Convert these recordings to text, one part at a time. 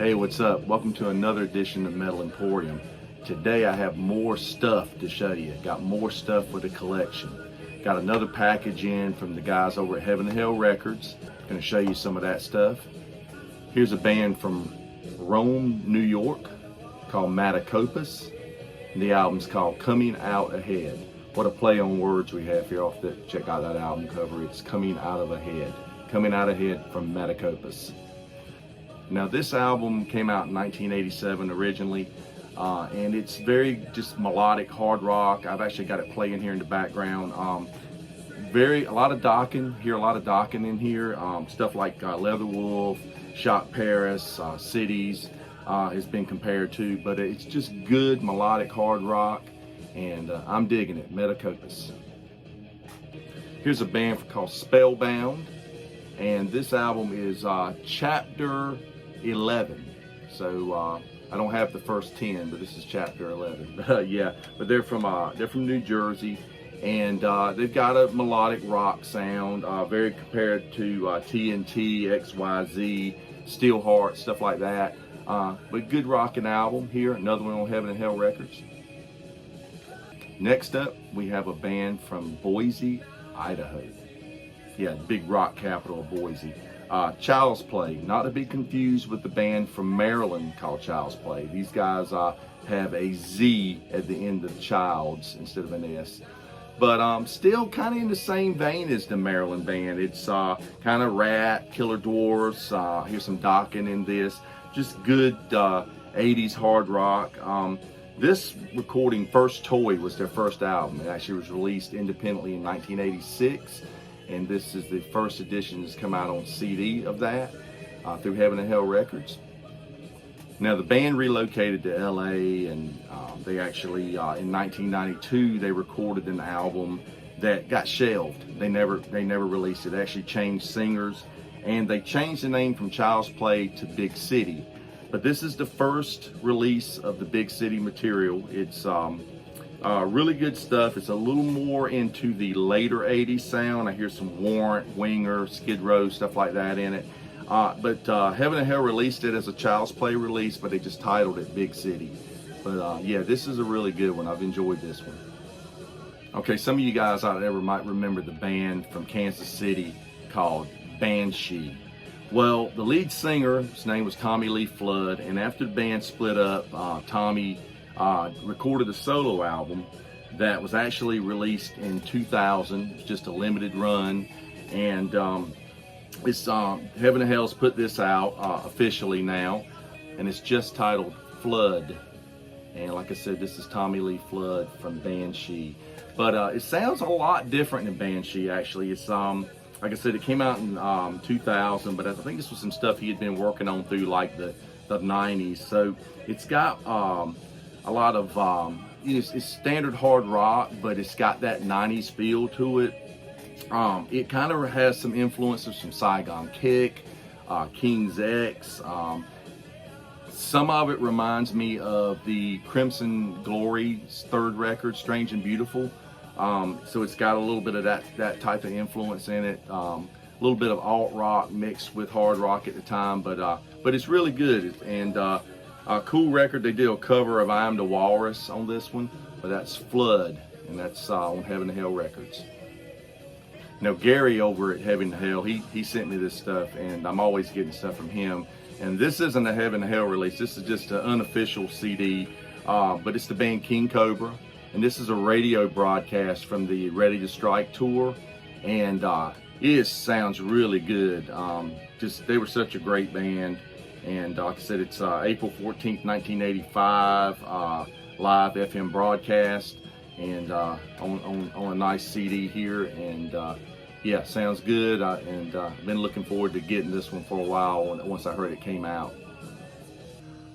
Hey, what's up? Welcome to another edition of Metal Emporium. Today I have more stuff to show you. Got more stuff for the collection. Got another package in from the guys over at Heaven and Hell Records. Gonna show you some of that stuff. Here's a band from Rome, New York called Matacopus. The album's called Coming Out Ahead. What a play on words we have here. Off the check out that album cover. It's Coming Out of Ahead. Coming Out Ahead from Matacopus. Now this album came out in 1987 originally, and it's very just melodic hard rock. I've actually got it playing here in the background. A lot of docking, hear a lot of docking in here. Stuff like Leatherwolf, Shock Paris, Cities has been compared to, but it's just good melodic hard rock, and I'm digging it. Matacopus. Here's a band called Spellbound, and this album is Chapter 11. So I don't have the first 10, but this is Chapter 11. Yeah, but they're from New Jersey, and they've got a melodic rock sound, very compared to TNT, XYZ, Steelheart, stuff like that. But good rocking album here. Another one on Heaven and Hell Records. Next up, we have a band from Boise, Idaho. Yeah, big rock capital of Boise. Child's Play, not to be confused with the band from Maryland called Child's Play. These guys have a Z at the end of Child's instead of an S. But still kind of in the same vein as the Maryland band. It's kind of Rat, Killer Dwarfs, here's some docking in this. Just good 80s hard rock. This recording, First Toy, was their first album. It actually was released independently in 1986. And this is the first edition that's come out on CD of that through Heaven and Hell Records. Now the band relocated to LA, and they actually in 1992 they recorded an album that got shelved. They never released it. They actually changed singers, and they changed the name from Child's Play to Big City. But this is the first release of the Big City material. It's really good stuff. It's a little more into the later 80s sound. I hear some Warrant, Winger, Skid Row, stuff like that in it. But Heaven and Hell released it as a Child's Play release, but they just titled it Big City. But yeah, this is a really good one. I've enjoyed this one. Okay, some of you guys out there might remember the band from Kansas City called Banshee. Well, the lead singer, his name was Tommy Lee Flood, and after the band split up, Tommy recorded a solo album that was actually released in 2000. It's just a limited run, and it's Heaven and Hell's put this out officially now, and it's just titled Flood. And like I said, this is Tommy Lee Flood from Banshee, but it sounds a lot different than Banshee. Actually, it's like I said, it came out in 2000, but I think this was some stuff he had been working on through like the 90s. So it's got a lot of it's standard hard rock, but it's got that 90s feel to it. It kind of has some influences from Saigon Kick, King's X. Some of it reminds me of the Crimson Glory's third record, Strange and Beautiful. So it's got a little bit of that type of influence in it. A little bit of alt rock mixed with hard rock at the time, but it's really good. And a cool record. They did a cover of I Am the Walrus on this one, but that's Flood, and that's on Heaven and Hell Records. Now Gary over at Heaven and Hell, he sent me this stuff, and I'm always getting stuff from him. And this isn't a Heaven and Hell release. This is just an unofficial CD, but it's the band King Kobra, and this is a radio broadcast from the Ready to Strike tour, and it sounds really good. They were such a great band. And like I said, it's April 14th, 1985, live FM broadcast, and on a nice CD here. And yeah, sounds good. And I've been looking forward to getting this one for a while once I heard it came out.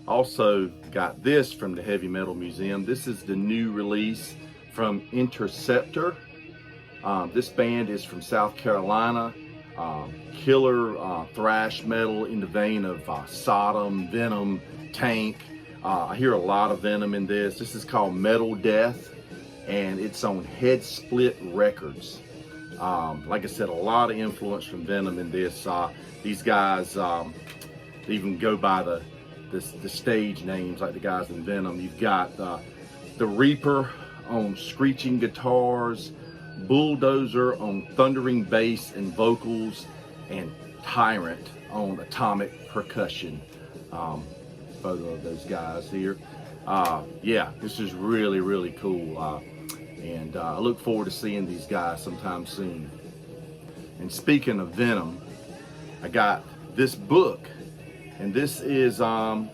Also got this from the Heavy Metal Museum. This is the new release from Interceptor. This band is from South Carolina. Killer thrash metal in the vein of Sodom, Venom, Tank. I hear a lot of Venom in this. This is called Metal Death, and it's on Headsplit Records. Like I said, a lot of influence from Venom in this. These guys even go by the the stage names like the guys in Venom. You've got the Reaper on screeching guitars, Bulldozer on thundering bass and vocals, and Tyrant on atomic percussion. Photo of those guys here. Yeah, this is really, really cool. And I look forward to seeing these guys sometime soon. And speaking of Venom, I got this book, and this is The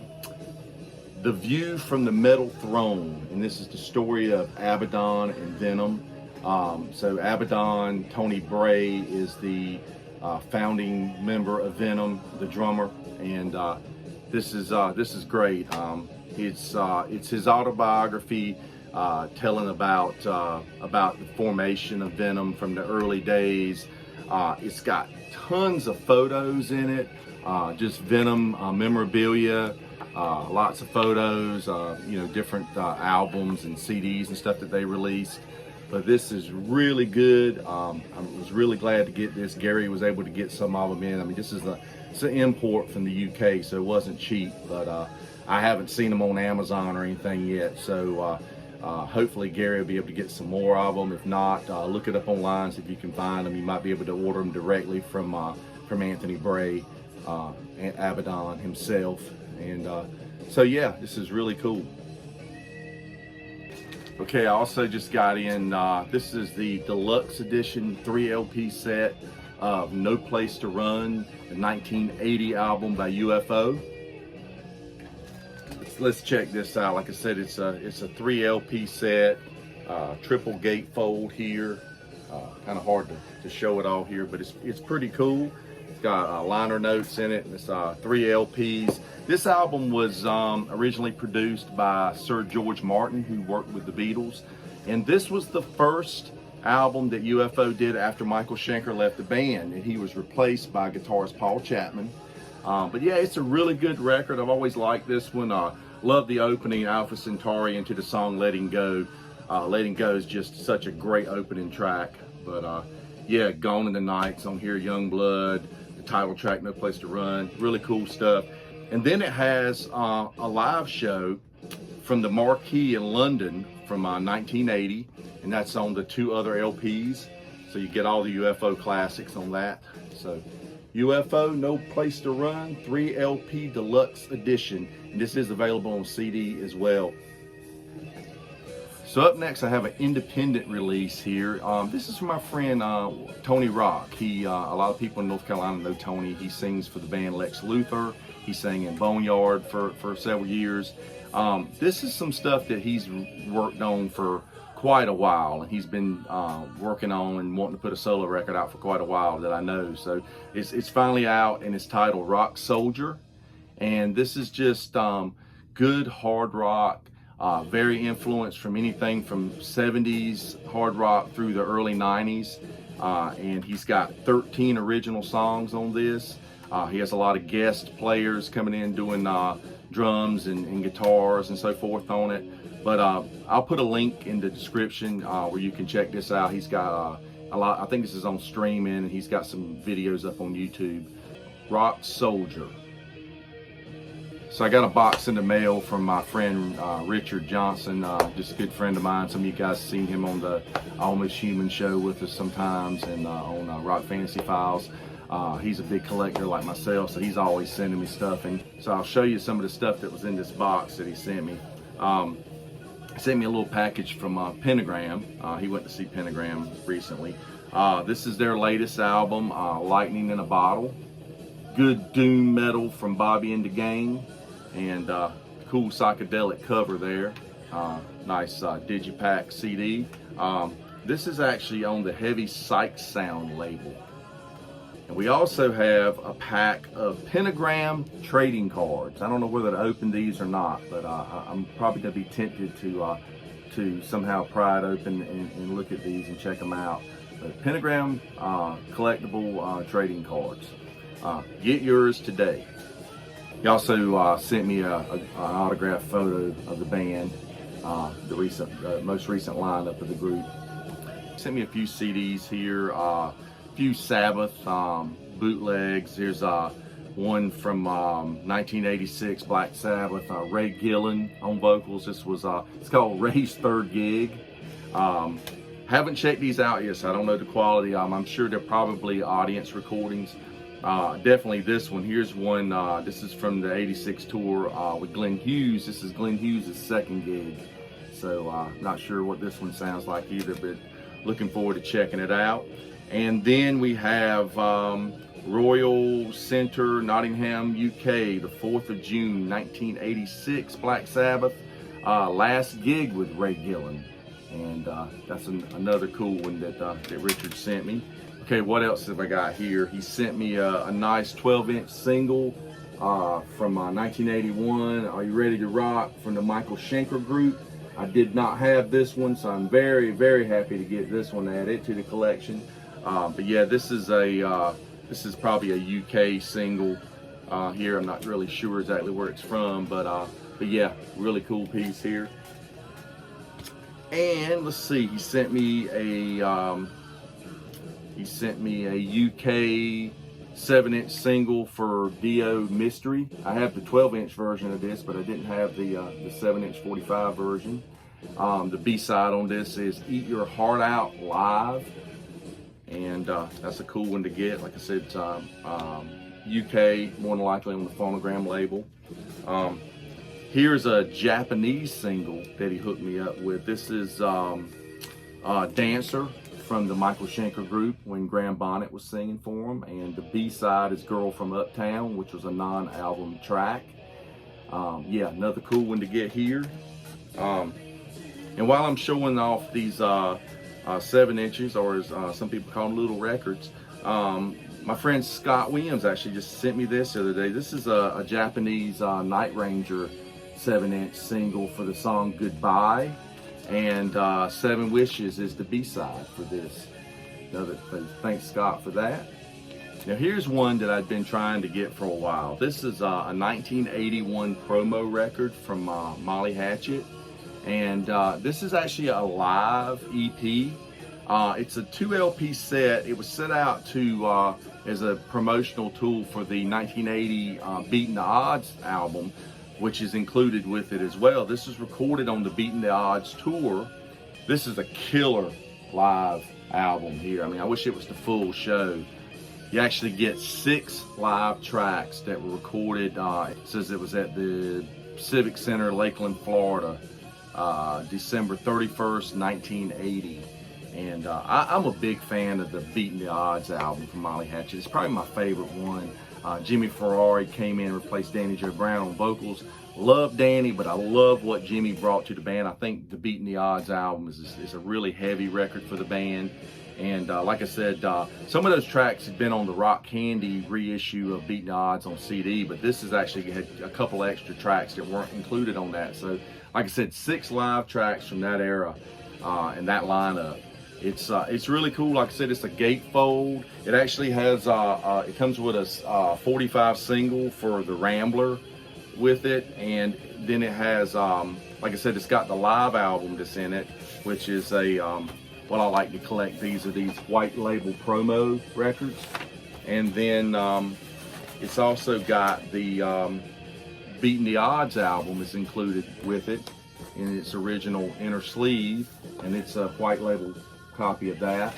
View from the Metal Throne, and this is the story of Abaddon and Venom. So Abaddon, Tony Bray, is the founding member of Venom, the drummer, and this is great. It's his autobiography, telling about the formation of Venom from the early days. It's got tons of photos in it, just Venom memorabilia, lots of photos, different albums and CDs and stuff that they released. But this is really good. I was really glad to get this. Gary was able to get some of them in. I mean, it's an import from the UK, so it wasn't cheap, but I haven't seen them on Amazon or anything yet. So hopefully Gary will be able to get some more of them. If not, look it up online, see if you can find them. You might be able to order them directly from Anthony Bray, and Abaddon himself. And so yeah, this is really cool. Okay, I also just got in, this is the deluxe edition 3 LP set of No Place to Run, the 1980 album by UFO. Let's check this out. Like I said, it's a 3 LP set, triple gatefold here. Kind of hard to show it all here, but it's pretty cool. It's got liner notes in it, and it's 3 LPs. This album was originally produced by Sir George Martin, who worked with the Beatles, and this was the first album that UFO did after Michael Schenker left the band, and he was replaced by guitarist Paul Chapman. But yeah, it's a really good record. I've always liked this one. Love the opening, Alpha Centauri, into the song Letting Go. Letting Go is just such a great opening track. But yeah, Gone in the Night's on here, Young Blood, the title track, No Place to Run, really cool stuff. And then it has a live show from the Marquee in London from 1980, and that's on the 2 other LPs. So you get all the UFO classics on that. So UFO, No Place to Run, 3 LP Deluxe Edition. And this is available on CD as well. So up next, I have an independent release here. This is from my friend Tony Rock. A lot of people in North Carolina know Tony. He sings for the band Lex Luthor. He sang in Boneyard for several years. This is some stuff that he's worked on for quite a while, and he's been working on and wanting to put a solo record out for quite a while that I know. So it's finally out, and it's titled Rock Soldier. And this is just good hard rock. Very influenced from anything from 70s hard rock through the early 90s. And he's got 13 original songs on this. He has a lot of guest players coming in doing drums and guitars and so forth on it. But I'll put a link in the description where you can check this out. He's got a lot, I think this is on streaming, and he's got some videos up on YouTube. Rock Soldier. So I got a box in the mail from my friend Richard Johnson, just a good friend of mine. Some of you guys have seen him on the Almost Human show with us sometimes, and on Rock Fantasy Files. He's a big collector like myself, so he's always sending me stuff. And so I'll show you some of the stuff that was in this box that he sent me. He sent me a little package from Pentagram. He went to see Pentagram recently. This is their latest album, Lightning in a Bottle. Good doom metal from Bobby and the Gang. And cool psychedelic cover there. Nice digipack CD. This is actually on the Heavy Psych Sound label. And we also have a pack of Pentagram trading cards. I don't know whether to open these or not, but I'm probably going to be tempted to somehow pry it open and look at these and check them out. But Pentagram collectible trading cards. Get yours today. He also sent me an autographed photo of the band, the most recent lineup of the group. Sent me a few CDs here, a few Sabbath bootlegs. Here's one from 1986, Black Sabbath, Ray Gillen on vocals. This was, it's called Ray's third gig. Haven't checked these out yet, so I don't know the quality. I'm sure they're probably audience recordings. Definitely this one. Here's one, this is from the 86 tour with Glenn Hughes. This is Glenn Hughes' second gig. So not sure what this one sounds like either, but looking forward to checking it out. And then we have Royal Centre, Nottingham, UK, the 4th of June, 1986, Black Sabbath, last gig with Ray Gillen. And that's another cool one that Richard sent me. Okay, what else have I got here? He sent me a nice 12-inch single from 1981, Are You Ready to Rock, from the Michael Schenker group. I did not have this one, so I'm very, very happy to get this one added to the collection. But yeah, this is probably a UK single here. I'm not really sure exactly where it's from, but yeah, really cool piece here. And let's see, he sent me a UK 7-inch single for Dio Mystery. I have the 12-inch version of this, but I didn't have the 7-inch 45 version. The B-side on this is Eat Your Heart Out Live. And that's a cool one to get. Like I said, it's UK, more than likely on the Phonogram label. Here's a Japanese single that he hooked me up with. This is Dancer from the Michael Schenker group when Graham Bonnet was singing for him. And the B-side is Girl from Uptown, which was a non-album track. Yeah, another cool one to get here. And while I'm showing off these 7 inches, or as some people call them, little records, my friend Scott Williams actually just sent me this the other day. This is a Japanese Night Ranger 7-inch single for the song Goodbye, and 7 Wishes is the B-side for this. Thanks Scott for that. Now here's one that I've been trying to get for a while. This is a 1981 promo record from Molly Hatchet, and this is actually a live EP. It's a 2 LP set. It was set out to as a promotional tool for the 1980 Beating the Odds album, which is included with it as well. This is recorded on the Beating the Odds tour. This is a killer live album here. I mean, I wish it was the full show. You actually get 6 live tracks that were recorded. It says it was at the Civic Center, Lakeland, Florida, December 31st, 1980. And I'm a big fan of the Beating the Odds album from Molly Hatchet. It's probably my favorite one. Jimmy Ferrari came in and replaced Danny Joe Brown on vocals. Love Danny, but I love what Jimmy brought to the band. I think the Beating the Odds album is a really heavy record for the band. And like I said, some of those tracks had been on the Rock Candy reissue of Beating the Odds on CD, but this has actually had a couple extra tracks that weren't included on that. So, like I said, 6 live tracks from that era and that lineup. It's really cool. Like I said, it's a gatefold. It actually has it comes with a 45 single for the Rambler with it, and then it has like I said, it's got the live album that's in it, which is a what I like to collect. These are these white label promo records, and then it's also got the Beating the Odds album is included with it in its original inner sleeve, and it's a white label copy of that.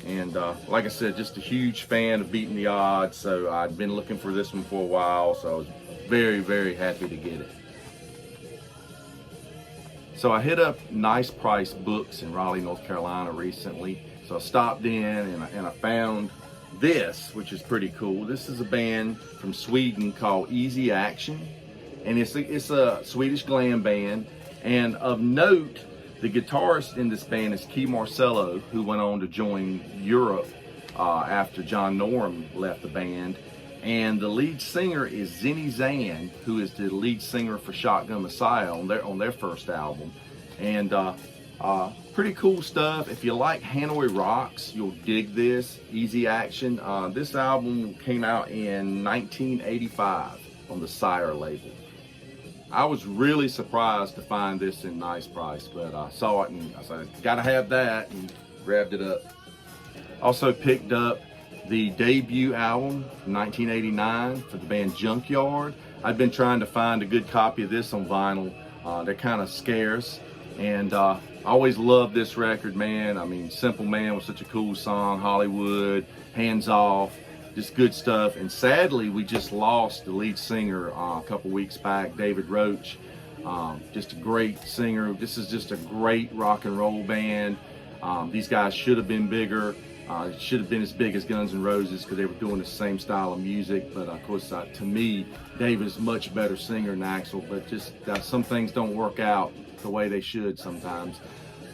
And like I said, just a huge fan of Beating the Odds, so I'd been looking for this one for a while, so I was very, very happy to get it. So I hit up Nice Price Books in Raleigh, North Carolina recently. So I stopped in and I found this, which is pretty cool. This is a band from Sweden called Easy Action, and it's a Swedish glam band. And of note, the guitarist in this band is Key Marcello, who went on to join Europe after John Norum left the band. And the lead singer is Zinny Zan, who is the lead singer for Shotgun Messiah on their first album. And pretty cool stuff. If you like Hanoi Rocks, you'll dig this. Easy Action. This album came out in 1985 on the Sire label. I was really surprised to find this in Nice Price, but I saw it and I said, gotta have that, and grabbed it up. Also picked up the debut album, 1989, for the band Junkyard. I've been trying to find a good copy of this on vinyl. They're kind of scarce, and I always loved this record, man. I mean, Simple Man was such a cool song, Hollywood, Hands Off, just good stuff. And sadly, we just lost the lead singer a couple weeks back, David Roach. Just a great singer. This is just a great rock and roll band. These guys should have been bigger. It should have been as big as Guns N' Roses because they were doing the same style of music. But of course, to me, Dave is a much better singer than Axl. But just some things don't work out the way they should sometimes.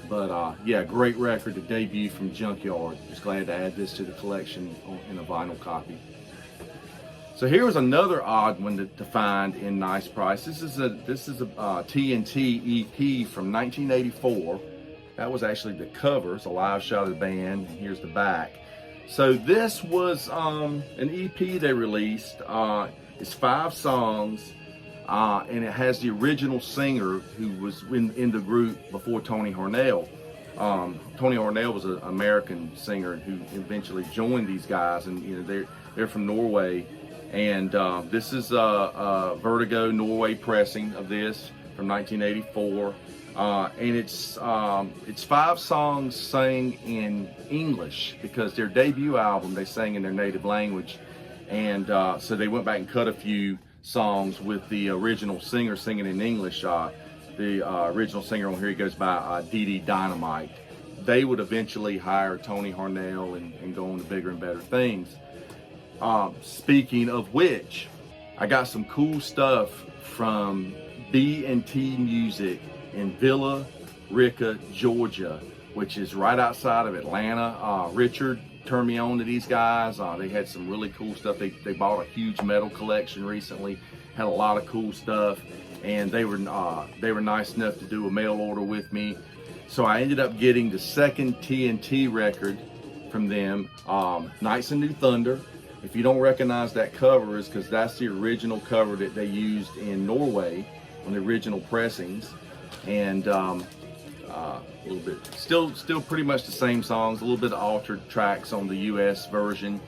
But yeah, great record to debut from Junkyard. Just glad to add this to the collection in a vinyl copy. So here was another odd one to find in nice price. This is a TNT EP from 1984. That was actually the cover. It's a live shot of the band. And here's the back. So this was an EP they released. It's 5 songs, and it has the original singer who was in the group before Tony Harnell. Tony Harnell was an American singer who eventually joined these guys, and you know they're from Norway. And this is a Vertigo Norway pressing of this from 1984. And it's 5 songs sang in English because their debut album they sang in their native language, and so they went back and cut a few songs with the original singer singing in English. The original singer on here, he goes by Dee Dee Dynamite. They would eventually hire Tony Harnell and go on to bigger and better things. Speaking of which, I got some cool stuff from B&T Music in Villa Rica, Georgia, which is right outside of Atlanta. Richard turned me on to these guys. They had some really cool stuff. They bought a huge metal collection recently, had a lot of cool stuff, and they were nice enough to do a mail order with me. So I ended up getting the second TNT record from them, Nights in New Thunder. If you don't recognize that cover, it's because that's the original cover that they used in Norway on the original pressings. And a little bit, still pretty much the same songs, a little bit of altered tracks on the US version.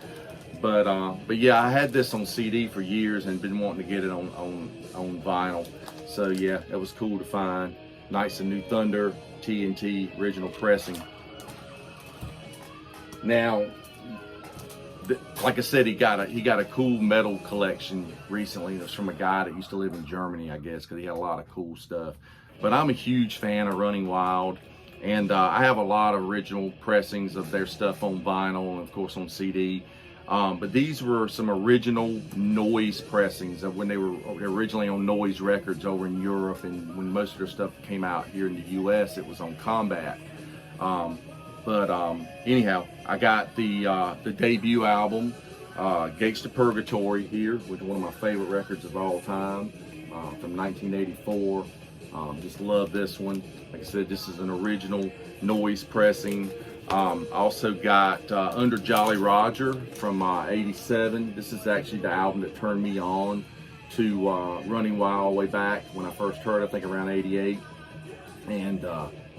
But yeah, I had this on CD for years and been wanting to get it on vinyl. So yeah, that was cool to find. Nights in New Thunder, TNT original pressing. Now, like I said, he got a cool metal collection recently. It was from a guy that used to live in Germany, I guess, because he had a lot of cool stuff. But I'm a huge fan of Running Wild, and I have a lot of original pressings of their stuff on vinyl and of course on CD. But these were some original Noise pressings of when they were originally on Noise Records over in Europe, and when most of their stuff came out here in the US, it was on Combat. Anyhow, I got the debut album, Gates to Purgatory here, which is one of my favorite records of all time, from 1984. Just love this one. Like I said, this is an original Noise pressing. Also got Under Jolly Roger from 87. This is actually the album that turned me on to Running Wild way back when I first heard it, I think around 88. And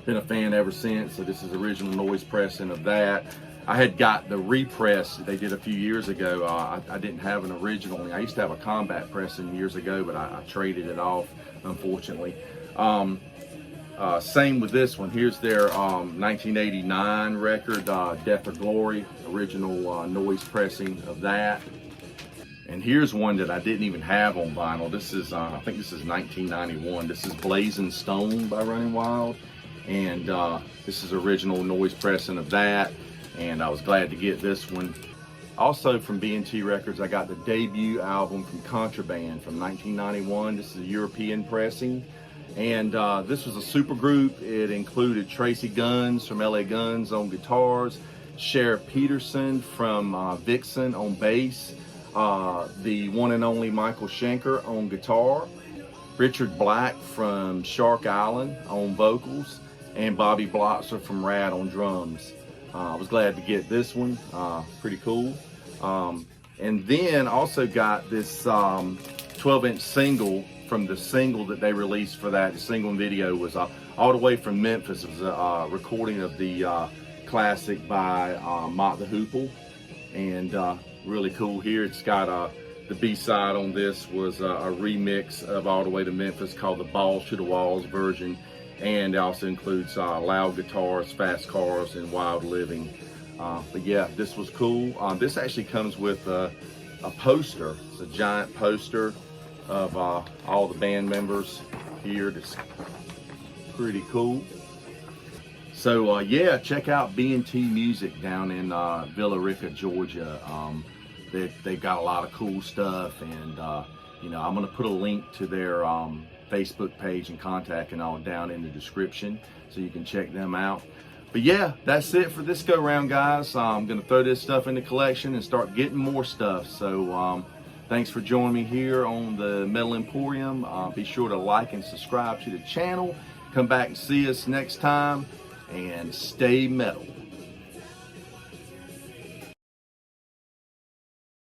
been a fan ever since. So this is original Noise pressing of that. I had got the repress that they did a few years ago. I didn't have an original. I used to have a Combat pressing years ago, but I traded it off, unfortunately. Same with this one. Here's their 1989 record, Death or Glory, original Noise pressing of that. And here's one that I didn't even have on vinyl. This is, I think this is 1991. This is Blazing Stone by Running Wild. And this is original Noise pressing of that. And I was glad to get this one. Also from B&T Records, I got the debut album from Contraband from 1991. This is a European pressing. And this was a supergroup. It included Tracy Guns from LA Guns on guitars, Sheriff Peterson from Vixen on bass, the one and only Michael Schenker on guitar, Richard Black from Shark Island on vocals, and Bobby Blotzer from Rad on drums. I was glad to get this one, pretty cool. And then also got this 12-inch single from the single that they released for that. The single and video was All the Way from Memphis. It was a recording of the classic by Mott the Hoople. and really cool here. It's got the B-side on this was a remix of All the Way to Memphis called the Balls to the Walls version, and it also includes loud guitars, fast cars, and wild living. But yeah, this was cool. This actually comes with a poster. It's a giant poster of all the band members here. It's pretty cool. So yeah, check out B&T Music down in Villa Rica, Georgia. They've got a lot of cool stuff, and you know, I'm gonna put a link to their Facebook page and contact and all down in the description, so you can check them out. But yeah, that's it for this go round, guys. I'm gonna throw this stuff in the collection and start getting more stuff. So thanks for joining me here on the Metal Emporium. Be sure to like and subscribe to the channel. Come back and see us next time, and stay metal.